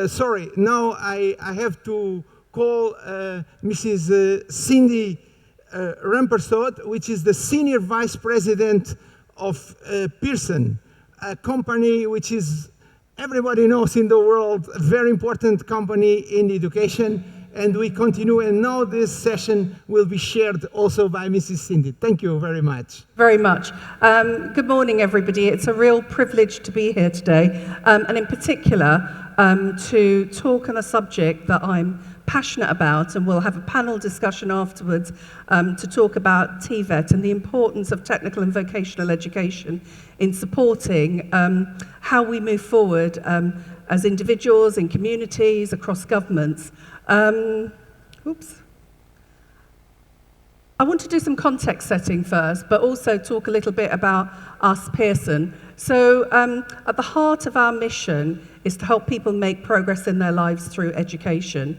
Sorry, now I have to call Mrs. Cindy Rampersaud, which is the Senior Vice President of Pearson, a company which is, everybody knows in the world, a very important company in education. And we continue, and now this session will be shared also by Mrs. Cindy. Thank you very much. Very much. Good morning, everybody. It's a real privilege to be here today, and in particular, to talk on a subject that I'm passionate about, and we'll have a panel discussion afterwards to talk about TVET and the importance of technical and vocational education in supporting how we move forward as individuals, in communities, across governments. I want to do some context setting first, but also talk a little bit about us, Pearson. So at the heart of our mission is to help people make progress in their lives through education.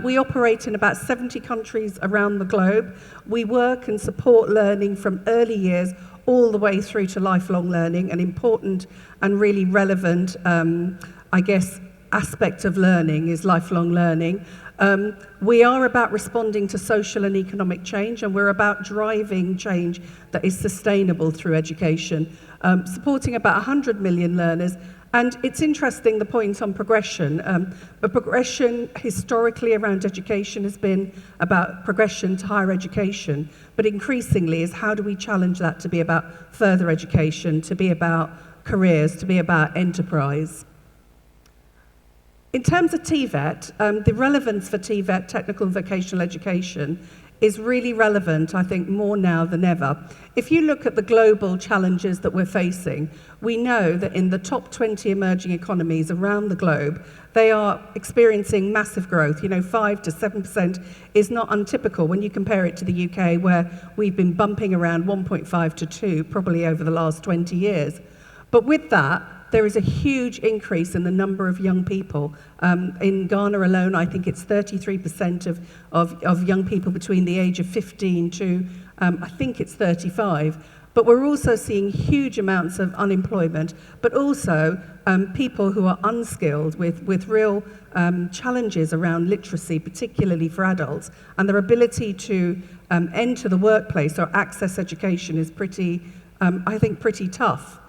We operate in about 70 countries around the globe. We work and support learning from early years all the way through to lifelong learning, an important and really relevant, aspect of learning is lifelong learning. We are about responding to social and economic change, and we're about driving change that is sustainable through education, supporting about 100 million learners. And it's interesting, the point on progression. But progression historically around education has been about progression to higher education, but increasingly is how do we challenge that to be about further education, to be about careers, to be about enterprise. In terms of TVET, the relevance for TVET, technical and vocational education, is really relevant, I think, more now than ever. If you look at the global challenges that we're facing, we know that in the top 20 emerging economies around the globe, they are experiencing massive growth. 5 to 7% is not untypical when you compare it to the UK, where we've been bumping around 1.5 to 2, probably over the last 20 years. But with that, there is a huge increase in the number of young people. In Ghana alone, I think it's 33% of young people between the age of 15 to, I think it's 35. But we're also seeing huge amounts of unemployment, but also people who are unskilled with real challenges around literacy, particularly for adults. And their ability to enter the workplace or access education is pretty tough.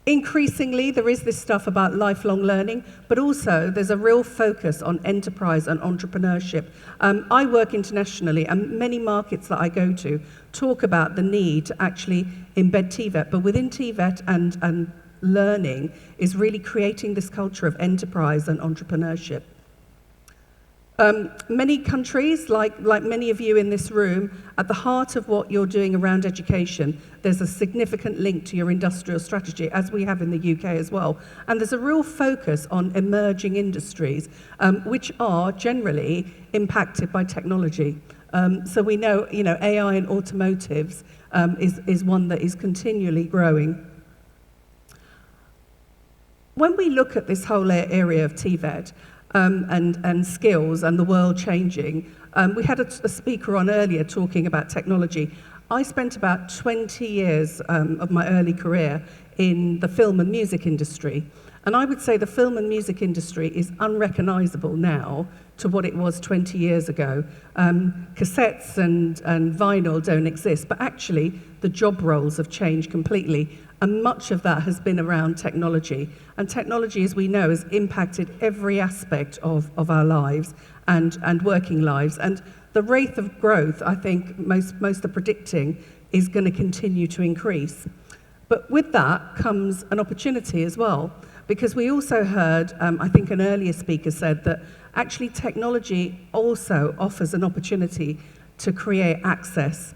Increasingly, there is this stuff about lifelong learning, but also there's a real focus on enterprise and entrepreneurship. I work internationally, and many markets that I go to talk about the need to actually embed TVET, but within TVET and learning is really creating this culture of enterprise and entrepreneurship. Many countries, like many of you in this room, at the heart of what you're doing around education, there's a significant link to your industrial strategy, as we have in the UK as well. And there's a real focus on emerging industries, which are generally impacted by technology. So we know, AI in automotives is one that is continually growing. When we look at this whole area of TVET, and skills and the world changing. We had a speaker on earlier talking about technology. I spent about 20 years of my early career in the film and music industry. And I would say the film and music industry is unrecognizable now to what it was 20 years ago. Cassettes and vinyl don't exist, but actually the job roles have changed completely. And much of that has been around technology. And technology, as we know, has impacted every aspect of our lives and working lives. And the rate of growth, I think most are predicting, is going to continue to increase. But with that comes an opportunity as well, because we also heard, I think an earlier speaker said that actually technology also offers an opportunity to create access.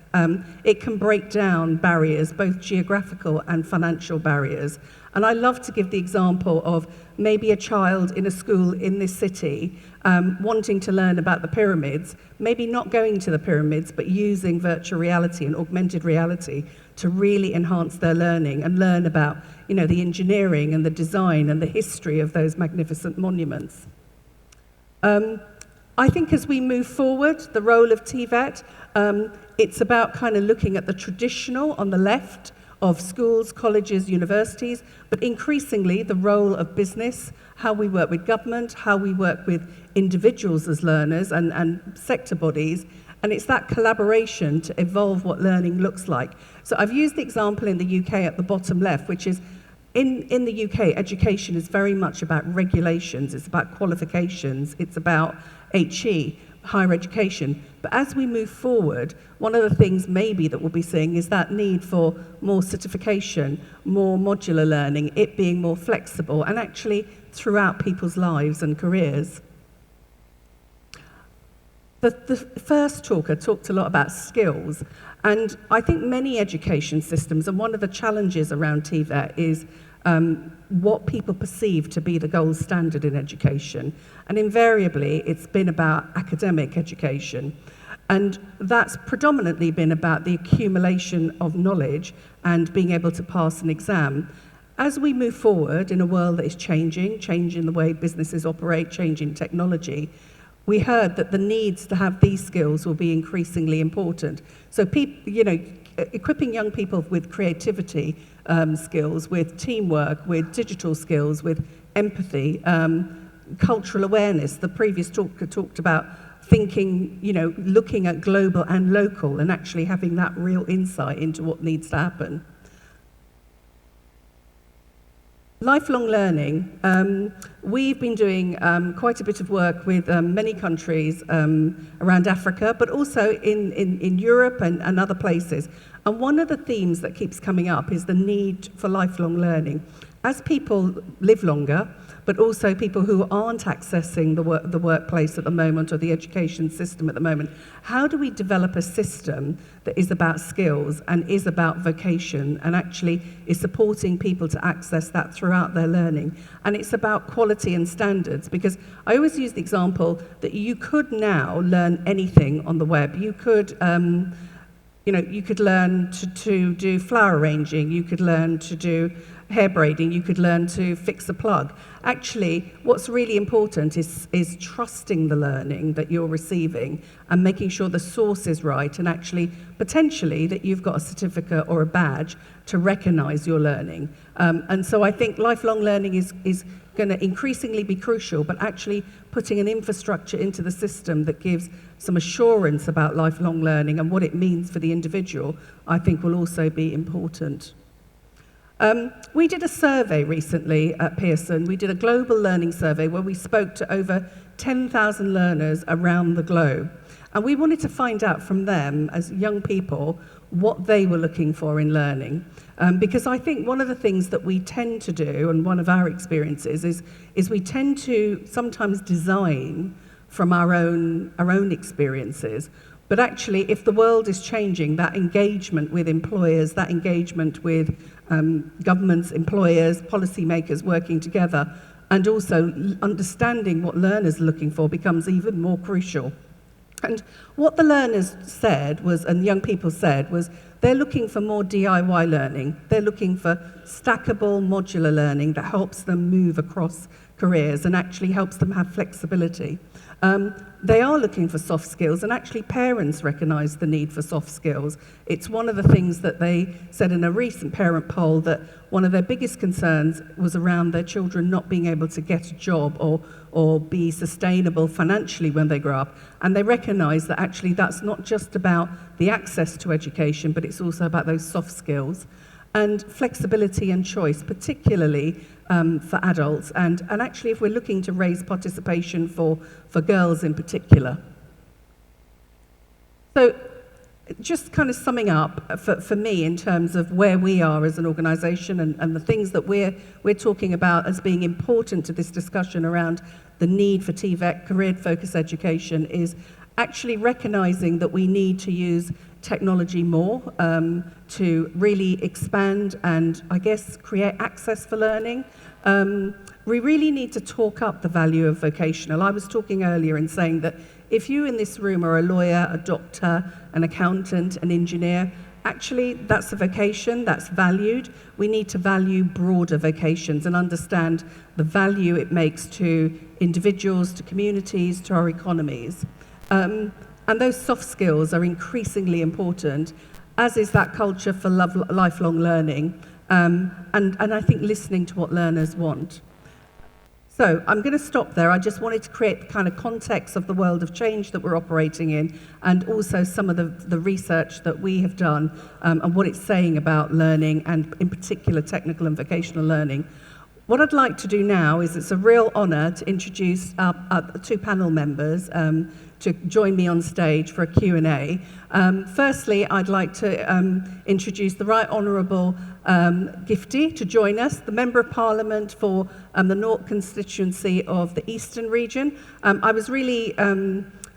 It can break down barriers, both geographical and financial barriers. And I love to give the example of maybe a child in a school in this city wanting to learn about the pyramids, maybe not going to the pyramids, but using virtual reality and augmented reality to really enhance their learning and learn about, the engineering and the design and the history of those magnificent monuments. I think as we move forward, the role of TVET, it's about kind of looking at the traditional on the left of schools, colleges, universities, but increasingly the role of business, how we work with government, how we work with individuals as learners and sector bodies, and it's that collaboration to evolve what learning looks like. So I've used the example in the UK at the bottom left, which is in the UK, education is very much about regulations, it's about qualifications, it's about HE, higher education. But as we move forward, one of the things maybe that we'll be seeing is that need for more certification, more modular learning, it being more flexible, and actually throughout people's lives and careers. The first talker talked a lot about skills, and I think many education systems, and one of the challenges around TVET is what people perceive to be the gold standard in education. And invariably, it's been about academic education. And that's predominantly been about the accumulation of knowledge and being able to pass an exam. As we move forward in a world that is changing the way businesses operate, changing technology, we heard that the needs to have these skills will be increasingly important. So equipping young people with creativity skills, with teamwork, with digital skills, with empathy, cultural awareness. The previous talker talked about thinking, looking at global and local and actually having that real insight into what needs to happen. Lifelong learning. We've been doing quite a bit of work with many countries around Africa, but also in Europe and other places. And one of the themes that keeps coming up is the need for lifelong learning. As people live longer, but also people who aren't accessing the workplace at the moment or the education system at the moment, how do we develop a system that is about skills and is about vocation and actually is supporting people to access that throughout their learning? And it's about quality and standards, because I always use the example that you could now learn anything on the web. You could you could learn to do flower arranging, you could learn to do hair braiding, you could learn to fix a plug. Actually, what's really important is trusting the learning that you're receiving and making sure the source is right, and actually potentially that you've got a certificate or a badge to recognize your learning. And so I think lifelong learning is going to increasingly be crucial, but actually putting an infrastructure into the system that gives some assurance about lifelong learning and what it means for the individual, I think will also be important. We did a survey recently at Pearson. We did a global learning survey where we spoke to over 10,000 learners around the globe. And we wanted to find out from them, as young people, what they were looking for in learning. Because I think one of the things that we tend to do, and one of our experiences, is we tend to sometimes design from our own experiences. But actually, if the world is changing, that engagement with employers, that engagement with governments, employers, policymakers working together, and also understanding what learners are looking for becomes even more crucial. And what the learners said was, and young people said, was they're looking for more DIY learning. They're looking for stackable, modular learning that helps them move across careers and actually helps them have flexibility. They are looking for soft skills, and actually parents recognise the need for soft skills. It's one of the things that they said in a recent parent poll, that one of their biggest concerns was around their children not being able to get a job or be sustainable financially when they grow up. And they recognise that actually that's not just about the access to education, but it's also about those soft skills. And flexibility and choice, particularly for adults, and actually if we're looking to raise participation for girls in particular. So just kind of summing up for me in terms of where we are as an organisation and the things that we're talking about as being important to this discussion around the need for TVET, career-focused education, is actually recognising that we need to use technology more to really expand and, I guess, create access for learning. We really need to talk up the value of vocational. I was talking earlier in saying that if you in this room are a lawyer, a doctor, an accountant, an engineer, actually that's a vocation, that's valued. We need to value broader vocations and understand the value it makes to individuals, to communities, to our economies. And those soft skills are increasingly important. as is that culture for lifelong learning, and I think listening to what learners want. So I'm going to stop there. I just wanted to create the kind of context of the world of change that we're operating in, and also some of the research that we have done and what it's saying about learning, and in particular technical and vocational learning. What I'd like to do now is, it's a real honour to introduce our two panel members to join me on stage for a Q&A. Firstly, I'd like to introduce the Right Honourable Gifty to join us, the Member of Parliament for the North constituency of the Eastern region. I was really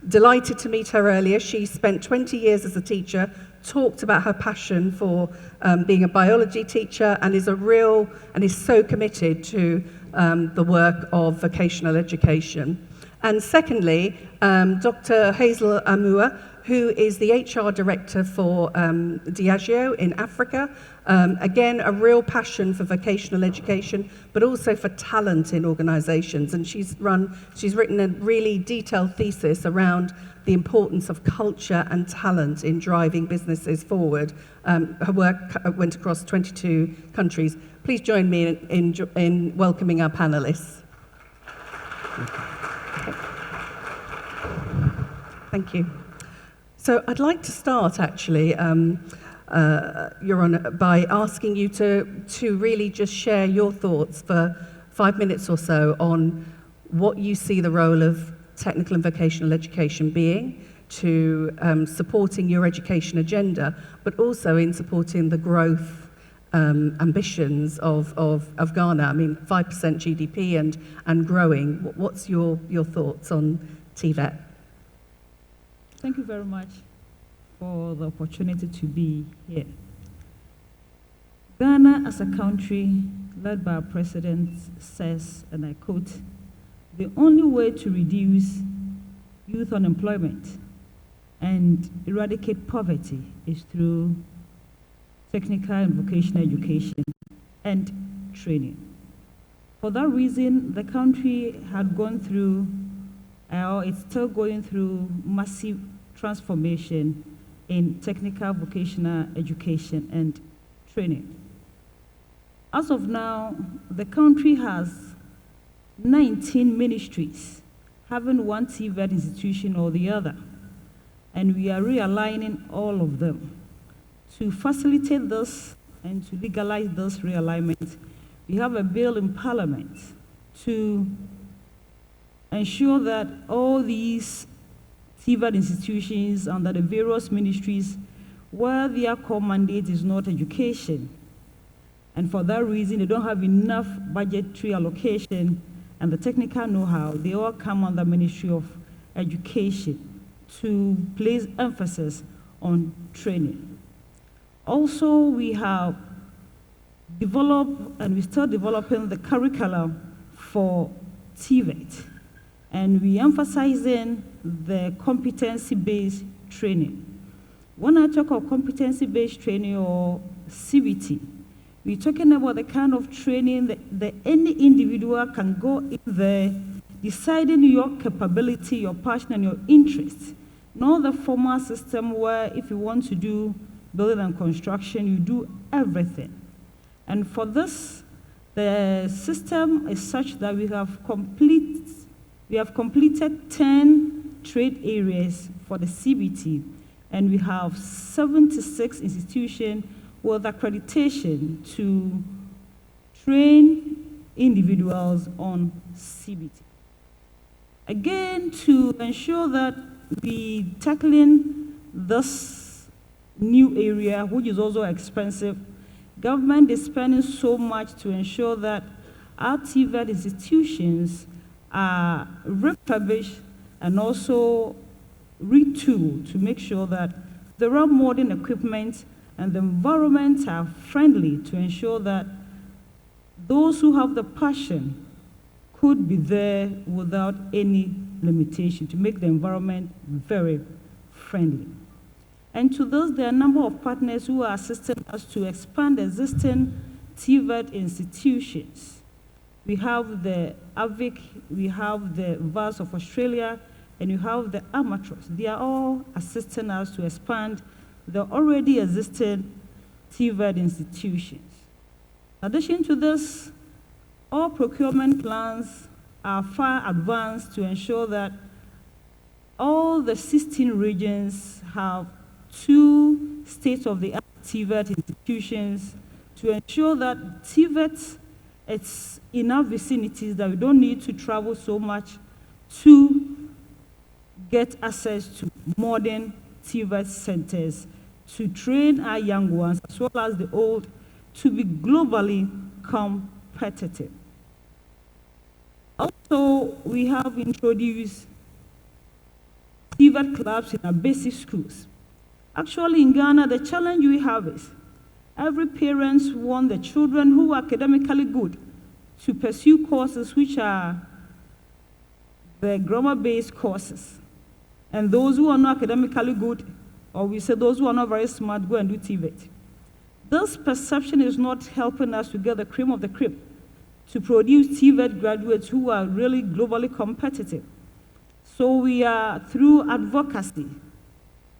delighted to meet her earlier. She spent 20 years as a teacher, talked about her passion for being a biology teacher, and is so committed to the work of vocational education. And secondly, Dr. Hazel Amuah, who is the HR director for Diageo in Africa. Again, a real passion for vocational education, but also for talent in organizations. And she's written a really detailed thesis around the importance of culture and talent in driving businesses forward. Her work went across 22 countries. Please join me in welcoming our panelists. Thank you. So I'd like to start, actually, Your Honour, by asking you to really just share your thoughts for 5 minutes or so on what you see the role of technical and vocational education being to supporting your education agenda, but also in supporting the growth ambitions of Ghana. I mean, 5% GDP and growing. What's your thoughts on TVET? Thank you very much for the opportunity to be here. Ghana as a country led by our president says, and I quote, "The only way to reduce youth unemployment and eradicate poverty is through technical and vocational education and training." For that reason, the country had gone through, or it's still going through, massive transformation in technical vocational education and training. As of now, the country has 19 ministries, having one TVET institution or the other, and we are realigning all of them. To facilitate this and to legalize this realignment, we have a bill in Parliament to ensure that all these TVET institutions under the various ministries, where their core mandate is not education, and for that reason they don't have enough budgetary allocation and the technical know-how, they all come under Ministry of Education to place emphasis on training. Also, we have developed, and we're still developing, the curriculum for TVET, and we emphasizing the competency-based training. When I talk of competency-based training, or CBT, we're talking about the kind of training that any individual can go in there, deciding your capability, your passion, and your interests. Not the formal system where if you want to do building and construction, you do everything. And for this, the system is such that we have completed 10 trade areas for the CBT, and we have 76 institutions with accreditation to train individuals on CBT. Again, to ensure that we tackling this new area, which is also expensive, government is spending so much to ensure that our TVET institutions are refurbished and also retooled to make sure that there are modern equipment and the environments are friendly to ensure that those who have the passion could be there without any limitation, to make the environment very friendly. And to those, there are a number of partners who are assisting us to expand existing TVET institutions. We have the AVIC, we have the VAS of Australia, and you have the amateurs. They are all assisting us to expand the already existing TVET institutions. In addition to this, all procurement plans are far advanced to ensure that all the 16 regions have 2 state-of-the-art TVET institutions to ensure that TVET is in our vicinities, that we don't need to travel so much to get access to modern TVET centers to train our young ones as well as the old to be globally competitive. Also, we have introduced TVET clubs in our basic schools. Actually, in Ghana, the challenge we have is every parent wants the children who are academically good to pursue courses which are the grammar-based courses. And those who are not academically good, or we say those who are not very smart, go and do TVET. This perception is not helping us to get the cream of the crop, to produce TVET graduates who are really globally competitive. So we are, through advocacy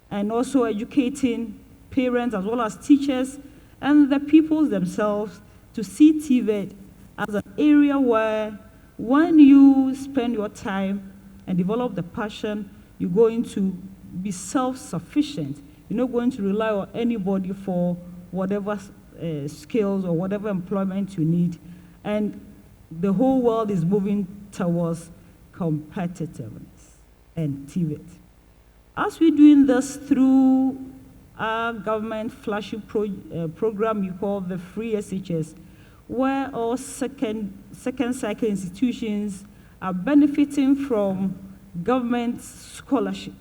and also educating parents as well as teachers and the people themselves to see TVET as an area where when you spend your time and develop the passion, you're going to be self-sufficient. You're not going to rely on anybody for whatever skills or whatever employment you need. And the whole world is moving towards competitiveness and TVET. As we're doing this through our government flagship program you call the Free SHS, where all second cycle institutions are benefiting from government scholarship.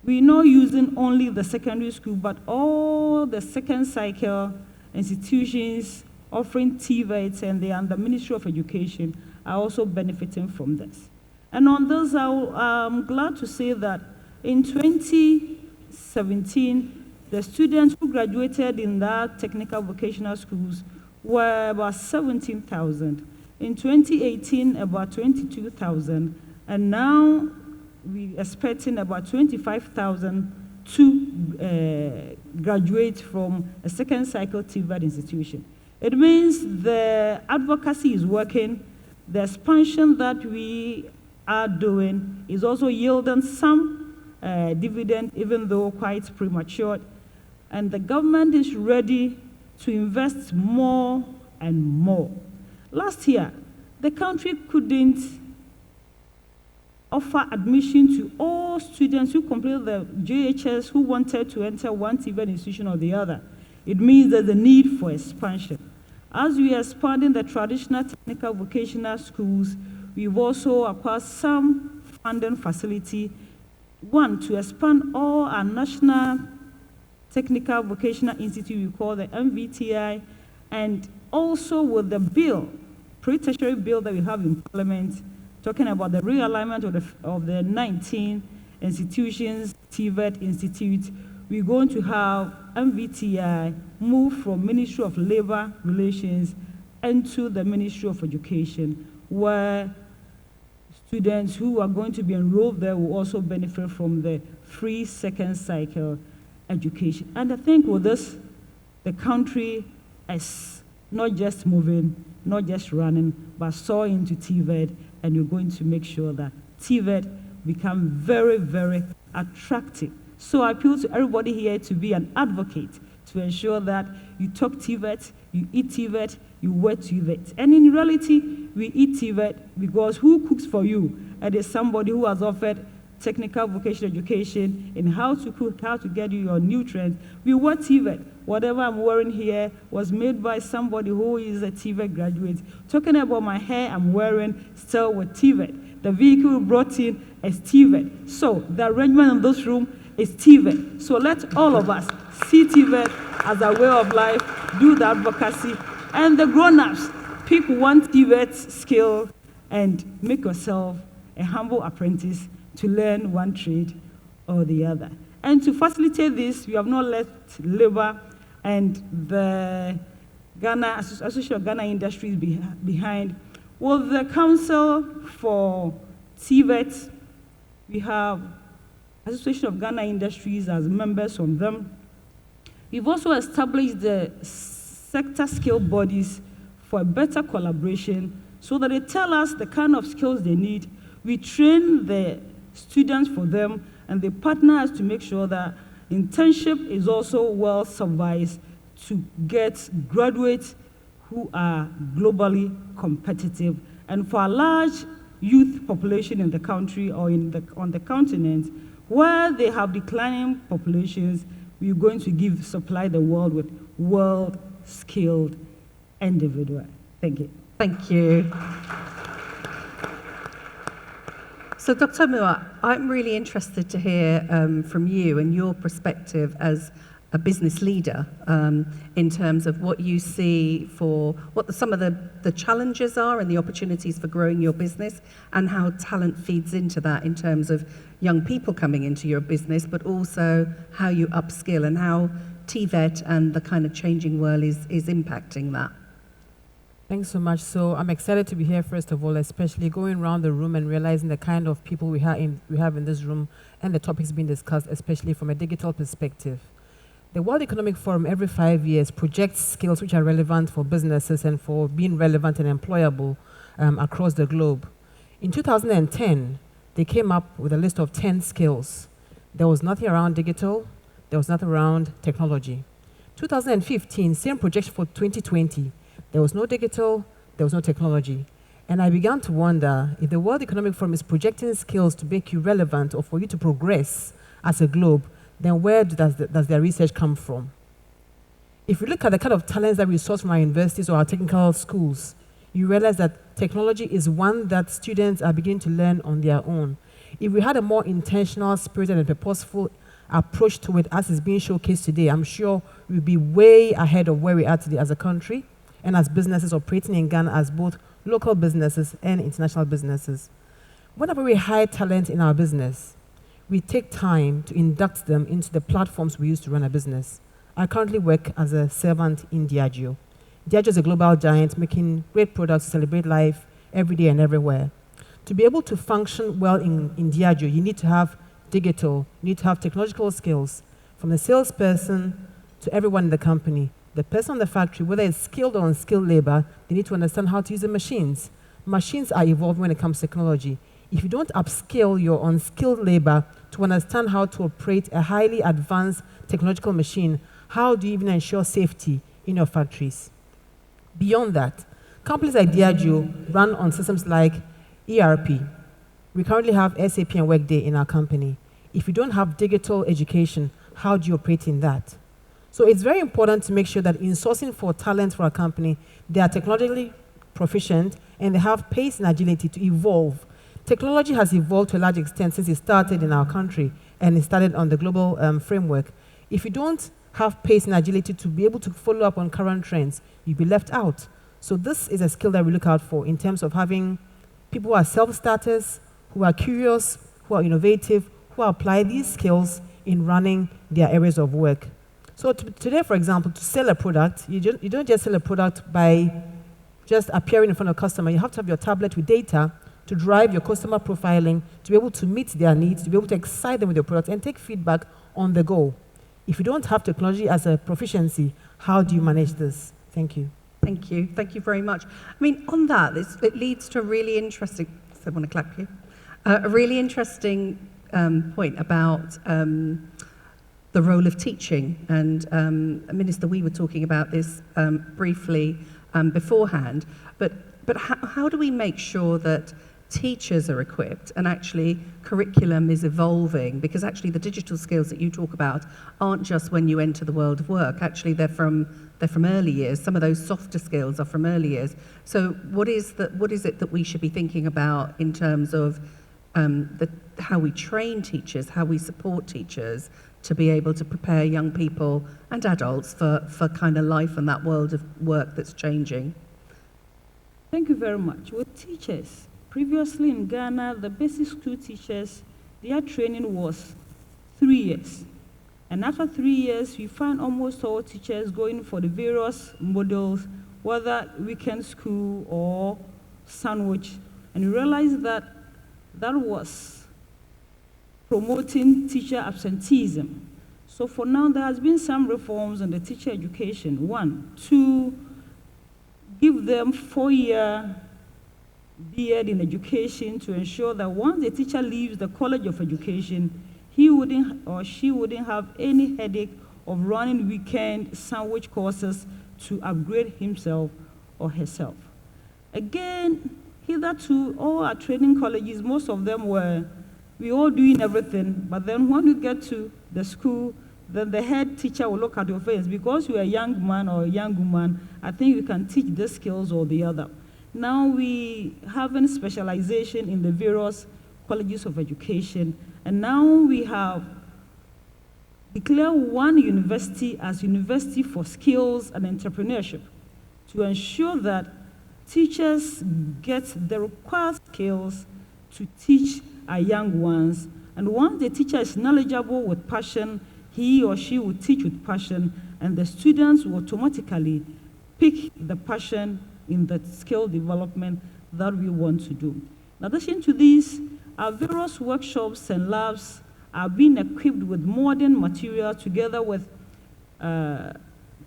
We're not using only the secondary school, but all the second cycle institutions offering TVET, and they are under Ministry of Education, are also benefiting from this. And on this, I'm glad to say that in 2017, the students who graduated in that technical vocational schools were about 17,000. In 2018, about 22,000. And now we're expecting about 25,000 to graduate from a second cycle TVET institution. It means the advocacy is working. The expansion that we are doing is also yielding some dividend, even though quite premature. And the government is ready to invest more and more. Last year, the country couldn't offer admission to all students who completed the JHS who wanted to enter one TVET institution or the other. It means there's a need for expansion. As we are expanding the traditional technical vocational schools, we've also acquired some funding facility, one, to expand all our national technical vocational institute we call the MVTI, and also with the bill, pre-tertiary bill that we have in Parliament, talking about the realignment of the 19 institutions, TVET Institute, we're going to have MVTI move from Ministry of Labor Relations into the Ministry of Education, where students who are going to be enrolled there will also benefit from the free second cycle education. And I think with this, the country is not just moving, not just running, but soaring into TVET, and you're going to make sure that TVET become very, very attractive. So I appeal to everybody here to be an advocate, to ensure that you talk TVET, you eat TVET, you wear TVET. And in reality, we eat TVET because who cooks for you? It is somebody who has offered technical vocational education in how to cook, how to get you your nutrients. We wear TVET. Whatever I'm wearing here was made by somebody who is a TVET graduate. Talking about my hair I'm wearing still with TVET. The vehicle brought in is TVET. So the arrangement in this room is TVET. So let all of us see TVET as a way of life, do the advocacy, and the grown-ups, pick one TVET skill and make yourself a humble apprentice to learn one trade or the other. And to facilitate this, we have not left labor and the Ghana Association of Ghana Industries behind. With the Council for TVET, we have Association of Ghana Industries as members on them. We've also established the sector skill bodies for a better collaboration so that they tell us the kind of skills they need. We train the students for them, and they partner us to make sure that internship is also well supervised to get graduates who are globally competitive. And for a large youth population in the country or on the continent, where they have declining populations, we're going to supply the world with world-skilled individuals. Thank you. Thank you. So, Dr. Amuah, I'm really interested to hear from you and your perspective as a business leader in terms of what you see for what some of the challenges are and the opportunities for growing your business, and how talent feeds into that in terms of young people coming into your business, but also how you upskill and how TVET and the kind of changing world is impacting that. Thanks so much. So I'm excited to be here, first of all, especially going around the room and realizing the kind of people we have in this room and the topics being discussed, especially from a digital perspective. The World Economic Forum every 5 years projects skills which are relevant for businesses and for being relevant and employable across the globe. In 2010, they came up with a list of 10 skills. There was nothing around digital. There was nothing around technology. 2015, same projection for 2020. There was no digital, there was no technology. And I began to wonder, if the World Economic Forum is projecting skills to make you relevant or for you to progress as a globe, then where does their research come from? If we look at the kind of talents that we source from our universities or our technical schools, you realize that technology is one that students are beginning to learn on their own. If we had a more intentional, spirited, and purposeful approach to it as is being showcased today, I'm sure we'll be way ahead of where we are today as a country and as businesses operating in Ghana as both local businesses and international businesses. Whenever we hire talent in our business, we take time to induct them into the platforms we use to run a business. I currently work as a servant in Diageo. Diageo is a global giant making great products to celebrate life every day and everywhere. To be able to function well in Diageo, you need to have digital, you need to have technological skills, from the salesperson to everyone in the company. The person in the factory, whether it's skilled or unskilled labor, they need to understand how to use the machines. Machines are evolving when it comes to technology. If you don't upskill your unskilled labor to understand how to operate a highly advanced technological machine, how do you even ensure safety in your factories? Beyond that, companies like Diageo run on systems like ERP. We currently have SAP and Workday in our company. If you don't have digital education, how do you operate in that? So it's very important to make sure that in sourcing for talent for our company, they are technologically proficient and they have pace and agility to evolve. Technology has evolved to a large extent since it started in our country and it started on the global framework. If you don't have pace and agility to be able to follow up on current trends, you'll be left out. So this is a skill that we look out for in terms of having people who are self-starters, who are curious, who are innovative, who apply these skills in running their areas of work. So today, for example, to sell a product, you don't just sell a product by just appearing in front of a customer. You have to have your tablet with data to drive your customer profiling, to be able to meet their needs, to be able to excite them with your product and take feedback on the go. If you don't have technology as a proficiency, how do you manage this? Thank you. Thank you. Thank you very much. I mean, on that, it leads to a really interesting, I want to clap here, a really interesting point about the role of teaching. And Minister, we were talking about this briefly beforehand, but how do we make sure that teachers are equipped and actually curriculum is evolving? Because actually the digital skills that you talk about aren't just when you enter the world of work. Actually, they're from early years. Some of those softer skills are from early years. So what is it that we should be thinking about in terms of how we train teachers, how we support teachers to be able to prepare young people and adults for kind of life and that world of work that's changing? Thank you very much. With teachers, previously in Ghana, the basic school teachers, their training was 3 years. And after 3 years, we find almost all teachers going for the various models, whether weekend school or sandwich. And we realized that that was promoting teacher absenteeism. So for now, there has been some reforms in the teacher education. One, to give them 4-year B.Ed in education to ensure that once the teacher leaves the College of Education, he wouldn't or she wouldn't have any headache of running weekend sandwich courses to upgrade himself or herself. Again, hitherto, all our training colleges, most of them we all doing everything, but then when you get to the school, then the head teacher will look at your face. Because you're a young man or a young woman, I think you can teach this skills or the other. Now we have a specialization in the various colleges of education, and now we have declared one university as University for Skills and Entrepreneurship to ensure that teachers get the required skills to teach our young ones. And once the teacher is knowledgeable with passion, he or she will teach with passion, and the students will automatically pick the passion in the skill development that we want to do. In addition to this, our various workshops and labs are being equipped with modern material together with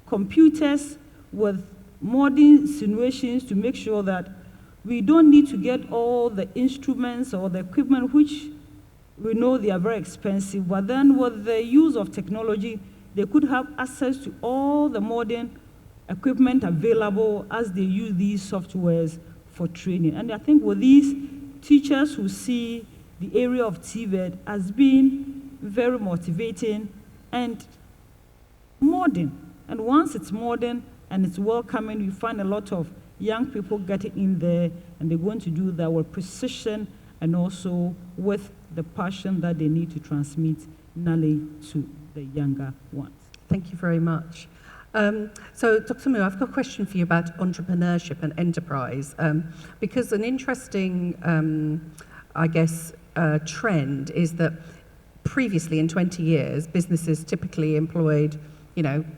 computers, with modern simulations to make sure that we don't need to get all the instruments or the equipment, which we know they are very expensive, but then with the use of technology, they could have access to all the modern equipment available as they use these softwares for training. And I think with these, teachers who see the area of TVET as being very motivating and modern. And once it's modern and it's welcoming, we find a lot of young people getting in there, and they're going to do that with precision and also with the passion that they need to transmit knowledge to the younger ones. Thank you very much. So, Dr. Amuah, I've got a question for you about entrepreneurship and enterprise, because an interesting, trend is that previously in 20 years, businesses typically employed,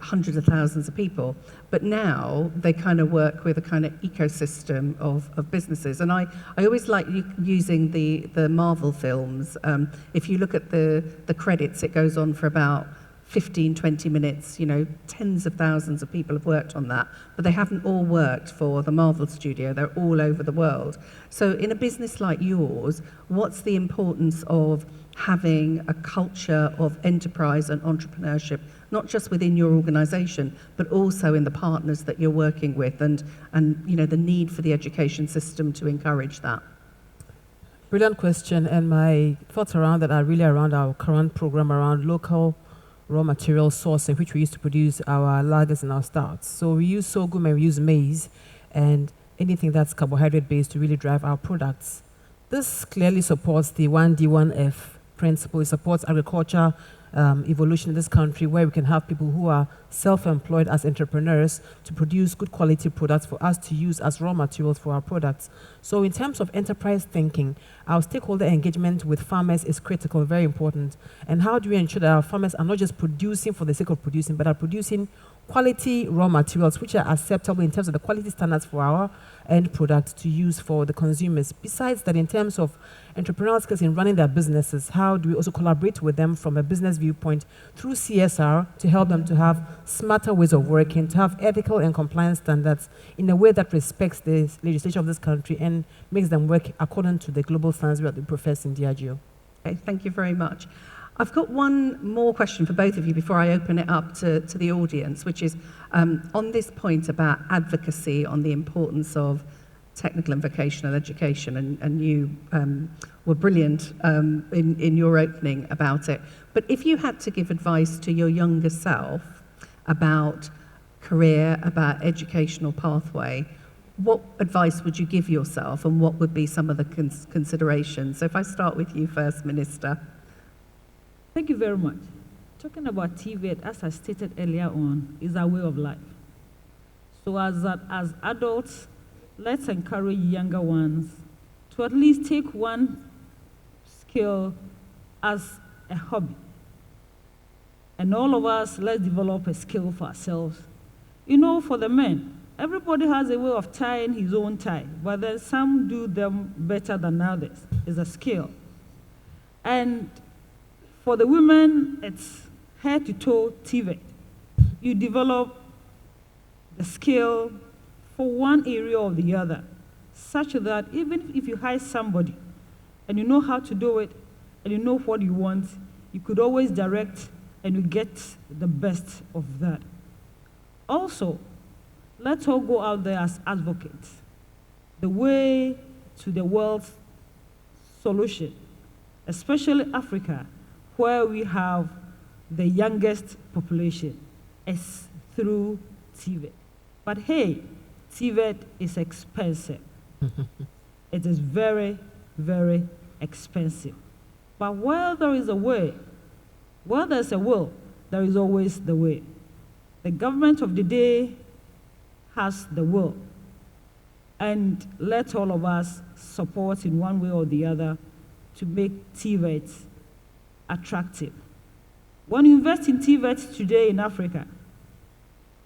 hundreds of thousands of people, but now they kind of work with a kind of ecosystem of businesses. And I always like using the Marvel films. If you look at the credits, it goes on for about 15, 20 minutes, tens of thousands of people have worked on that, but they haven't all worked for the Marvel studio. They're all over the world. So in a business like yours, what's the importance of having a culture of enterprise and entrepreneurship, not just within your organization, but also in the partners that you're working with, and the need for the education system to encourage that? Brilliant question, and my thoughts around that are really around our current program around local raw material sourcing, which we use to produce our lagers and our stouts. So we use sorghum and we use maize and anything that's carbohydrate based to really drive our products. This clearly supports the 1D, 1F principle. It supports agriculture evolution in this country, where we can have people who are self-employed as entrepreneurs to produce good quality products for us to use as raw materials for our products. So in terms of enterprise thinking, our stakeholder engagement with farmers is critical, very important. And how do we ensure that our farmers are not just producing for the sake of producing, but are producing quality raw materials which are acceptable in terms of the quality standards for our end products to use for the consumers? Besides that, in terms of entrepreneurial skills in running their businesses, how do we also collaborate with them from a business viewpoint through CSR to help them to have smarter ways of working, to have ethical and compliance standards in a way that respects the legislation of this country and makes them work according to the global standards that we profess in Diageo? Okay, thank you very much. I've got one more question for both of you before I open it up to the audience, which is on this point about advocacy on the importance of technical and vocational education, and you were brilliant in your opening about it. But if you had to give advice to your younger self about career, about educational pathway, what advice would you give yourself, and what would be some of the considerations? So if I start with you first, Minister. Thank you very much. Talking about TVET, as I stated earlier on, is our way of life. So as adults, let's encourage younger ones to at least take one skill as a hobby. And all of us, let's develop a skill for ourselves. For the men, everybody has a way of tying his own tie, but then some do them better than others. It's a skill. And for the women, it's head to toe TVET. You develop the skill for one area or the other, such that even if you hire somebody and you know how to do it and you know what you want, you could always direct and you get the best of that. Also, let's all go out there as advocates. The way to the world's solution, especially Africa, where we have the youngest population, is through TVET. But hey, TVET is expensive. It is very, very expensive. But where there is a way, where there's a will, there is always the way. The government of the day has the will. And let all of us support in one way or the other to make TVET attractive. When you invest in TVET today in Africa,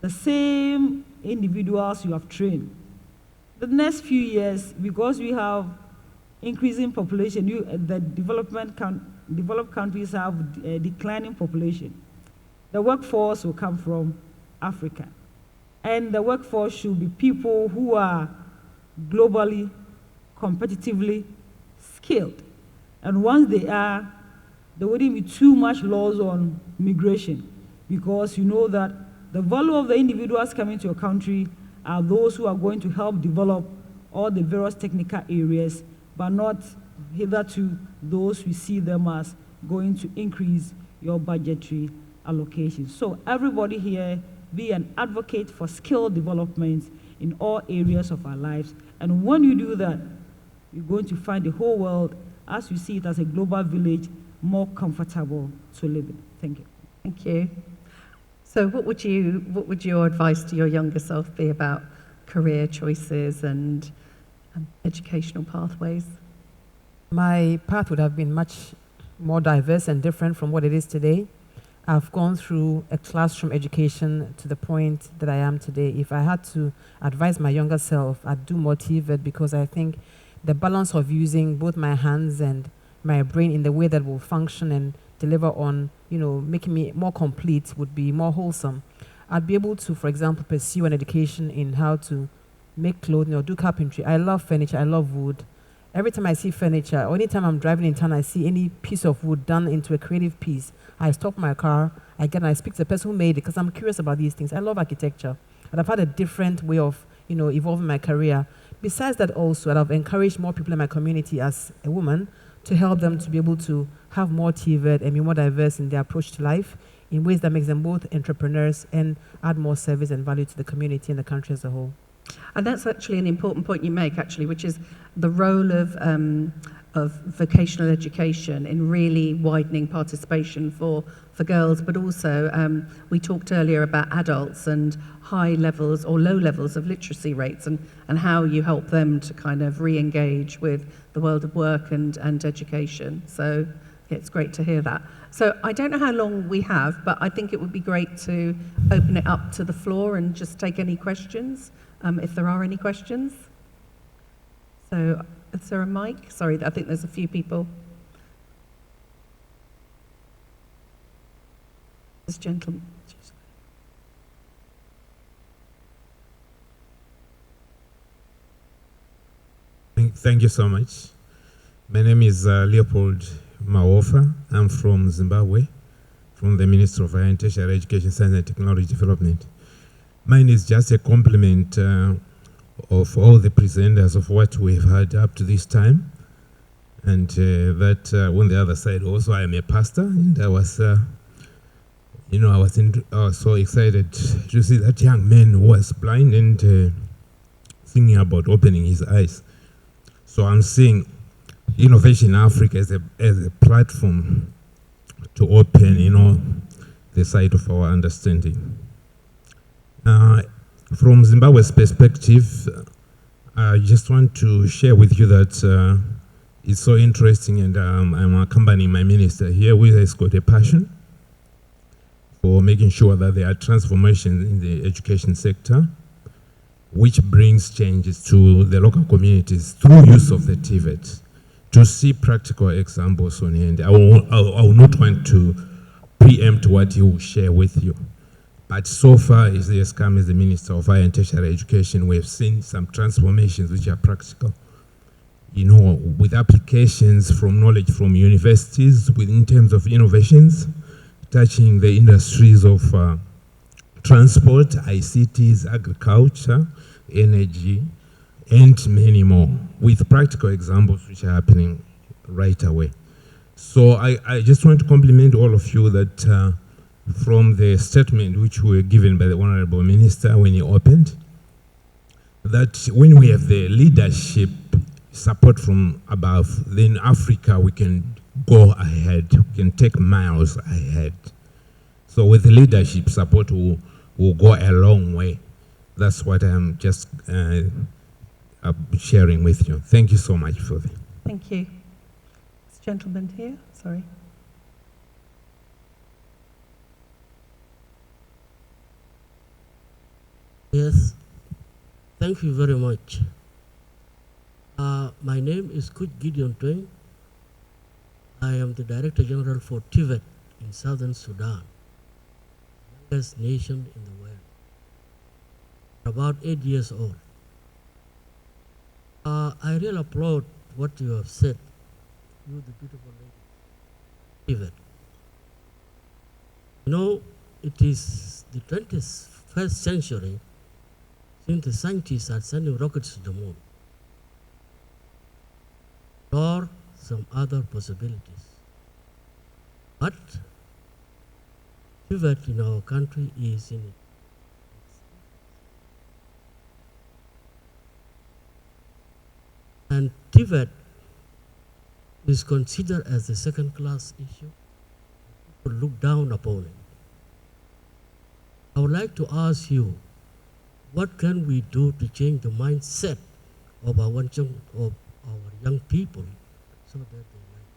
the same individuals you have trained, the next few years, because we have increasing population, the developed countries have a declining population. The workforce will come from Africa. And the workforce should be people who are globally, competitively skilled. And once they are, there wouldn't be too much laws on migration, because you know that the value of the individuals coming to your country are those who are going to help develop all the various technical areas, but not hitherto those who see them as going to increase your budgetary allocation. So everybody here, be an advocate for skill development in all areas of our lives. And when you do that, you're going to find the whole world, as you see it as a global village, more comfortable to live in. Thank you. Thank you. So what would your advice to your younger self be about career choices and educational pathways? My path would have been much more diverse and different from what it is today. I've gone through a classroom education to the point that I am today. If I had to advise my younger self, I'd do more TVET, because I think the balance of using both my hands and my brain in the way that will function and deliver on, making me more complete would be more wholesome. I'd be able to, for example, pursue an education in how to make clothing or do carpentry. I love furniture, I love wood. Every time I see furniture, or anytime I'm driving in town, I see any piece of wood done into a creative piece, I stop my car, I speak to the person who made it, because I'm curious about these things. I love architecture. And I've had a different way of, evolving my career. Besides that also, I've encouraged more people in my community as a woman to help them to be able to have more TVET and be more diverse in their approach to life in ways that makes them both entrepreneurs and add more service and value to the community and the country as a whole. And that's actually an important point you make, actually, which is the role of vocational education in really widening participation for girls, but also we talked earlier about adults and high levels or low levels of literacy rates and how you help them to kind of re-engage with the world of work and education. So it's great to hear that. So I don't know how long we have, but I think it would be great to open it up to the floor and just take any questions, if there are any questions. So is there a mic? Sorry, I think there's a few people. This gentleman. Thank you so much. My name is Leopold Mawofa. I'm from Zimbabwe, from the Ministry of Higher and Tertiary Education, Science and Technology Development. Mine is just a compliment of all the presenters of what we've had up to this time. And that on the other side also, I am a pastor, and I was so excited to see that young man who was blind and thinking about opening his eyes. So I'm seeing Innovation in Africa as a platform to open, the side of our understanding. From Zimbabwe's perspective, I just want to share with you that it's so interesting, and I'm accompanying my minister here, who has got a passion for making sure that there are transformations in the education sector, which brings changes to the local communities through use of the TVET. To see practical examples on hand, I will not want to preempt what he will share with you. But so far, as he has come as the Minister of Higher and Tertiary Education, we have seen some transformations which are practical. You know, with applications from knowledge from universities, in terms of innovations, touching the industries of transport, ICTs, agriculture, energy, and many more, with practical examples which are happening right away. So I just want to compliment all of you that from the statement which were given by the Honorable Minister when he opened, that when we have the leadership support from above, then Africa, we can go ahead, we can take miles ahead. So with the leadership support, we'll go a long way. That's what I'm just sharing with you. Thank you so much for that. Thank you. This gentleman here, sorry. Yes, thank you very much. My name is Coach Gideon Twum. I am the Director General for TVET in Southern Sudan, the youngest nation in the world, about 8 years old. I really applaud what you have said, you the beautiful lady, TVET. You know, it is the 21st century since the scientists are sending rockets to the moon, or some other possibilities. But TVET in our country is in it. And TVET is considered as a second-class issue. People look down upon it. I would like to ask you, what can we do to change the mindset of our young people so that they like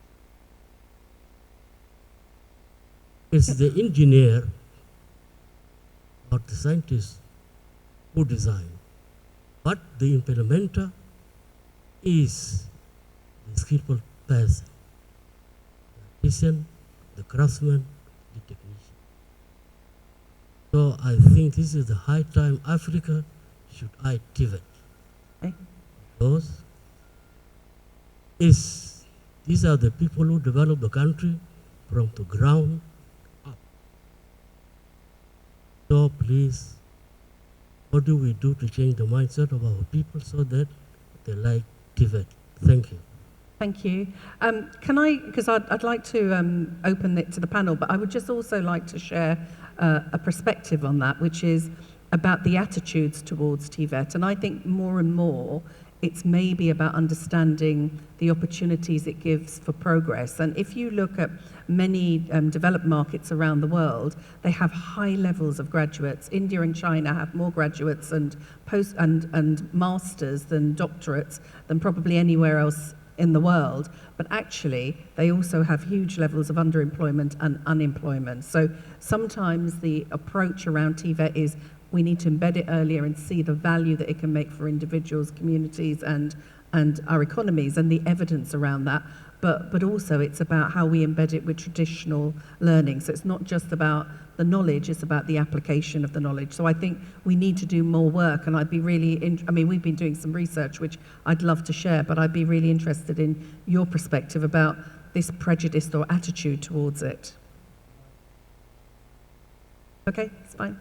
it? It's the engineer or the scientist who design, but the implementer is the skillful person, the artisan, the craftsman, the technician. So I think this is the high time Africa should eye TVET. Okay. Because these are the people who develop the country from the ground up. So please, what do we do to change the mindset of our people so that they like TVET? Thank you. Thank you. Can I, because I'd like to open it to the panel, but I would just also like to share a perspective on that, which is about the attitudes towards TVET. And I think more and more, it's maybe about understanding the opportunities it gives for progress. And if you look at many developed markets around the world, they have high levels of graduates. India and China have more graduates and masters than doctorates than probably anywhere else in the world, but actually they also have huge levels of underemployment and unemployment. So sometimes the approach around TVET is we need to embed it earlier and see the value that it can make for individuals, communities, and our economies, and the evidence around that. But also it's about how we embed it with traditional learning. So it's not just about the knowledge, it's about the application of the knowledge. So I think we need to do more work, and I'd be really, we've been doing some research which I'd love to share, but I'd be really interested in your perspective about this prejudice or attitude towards it. Okay, it's fine.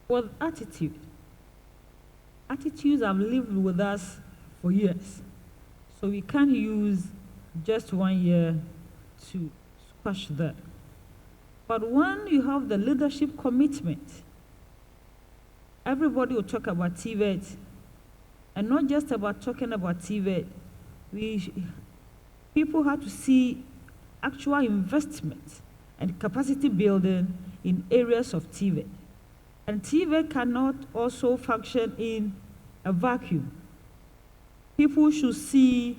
Well, attitudes have lived with us for years. So we can't use just 1 year to squash that. But when you have the leadership commitment, everybody will talk about TVET, and not just about talking about TVET. People have to see actual investment and capacity building in areas of TVET. And TVET cannot also function in a vacuum. People should see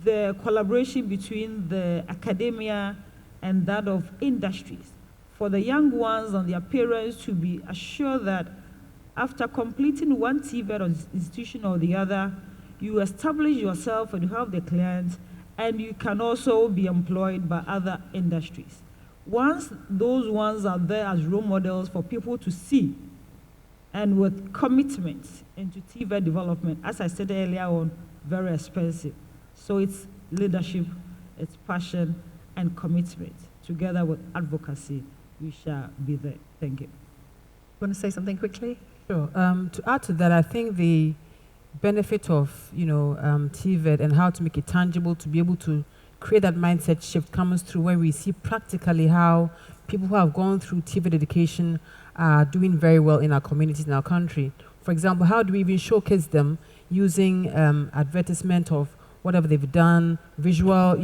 the collaboration between the academia and that of industries. For the young ones and their parents to be assured that after completing one TVET institution or the other, you establish yourself and you have the clients, and you can also be employed by other industries. Once those ones are there as role models for people to see, and with commitment into TVET development, as I said earlier on, very expensive. So it's leadership, it's passion, and commitment. Together with advocacy, we shall be there. Thank you. Want to say something quickly? Sure. To add to that, I think the benefit of TVET and how to make it tangible, to be able to create that mindset shift, comes through when we see practically how people who have gone through TVET education are doing very well in our communities, in our country. For example, how do we even showcase them using advertisement of whatever they've done, visual,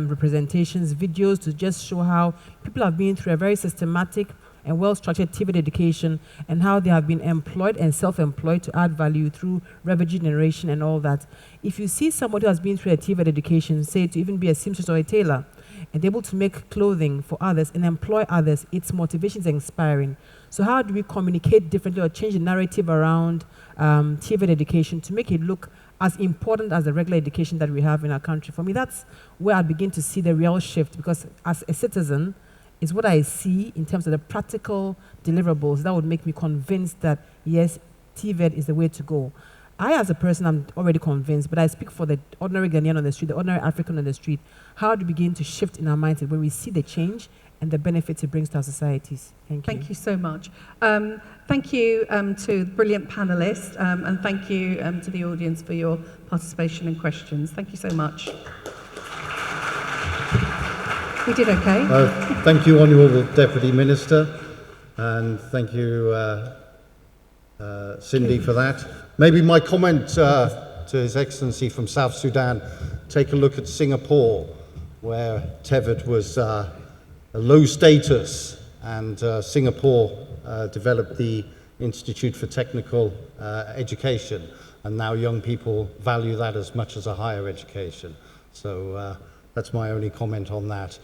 representations, videos, to just show how people have been through a very systematic and well-structured TVET education, and how they have been employed and self-employed to add value through revenue generation and all that. If you see somebody who has been through a TVET education, say to even be a seamstress or a tailor, and able to make clothing for others and employ others, its motivation is inspiring. So how do we communicate differently or change the narrative around TVET education to make it look as important as the regular education that we have in our country? For me, that's where I begin to see the real shift, because as a citizen, is what I see in terms of the practical deliverables that would make me convinced that, yes, TVET is the way to go. I, as a person, I'm already convinced, but I speak for the ordinary Ghanaian on the street, the ordinary African on the street. How do we begin to shift in our mindset when we see the change and the benefits it brings to our societies? Thank you. Thank you so much. Thank you to the brilliant panelists, and thank you to the audience for your participation and questions. Thank you so much. We did okay. Thank you, Honourable Deputy Minister, and thank you, Cindy, for that. Maybe my comment to His Excellency from South Sudan, take a look at Singapore, where TVET was a low status, and Singapore developed the Institute for Technical Education, and now young people value that as much as a higher education. So that's my only comment on that.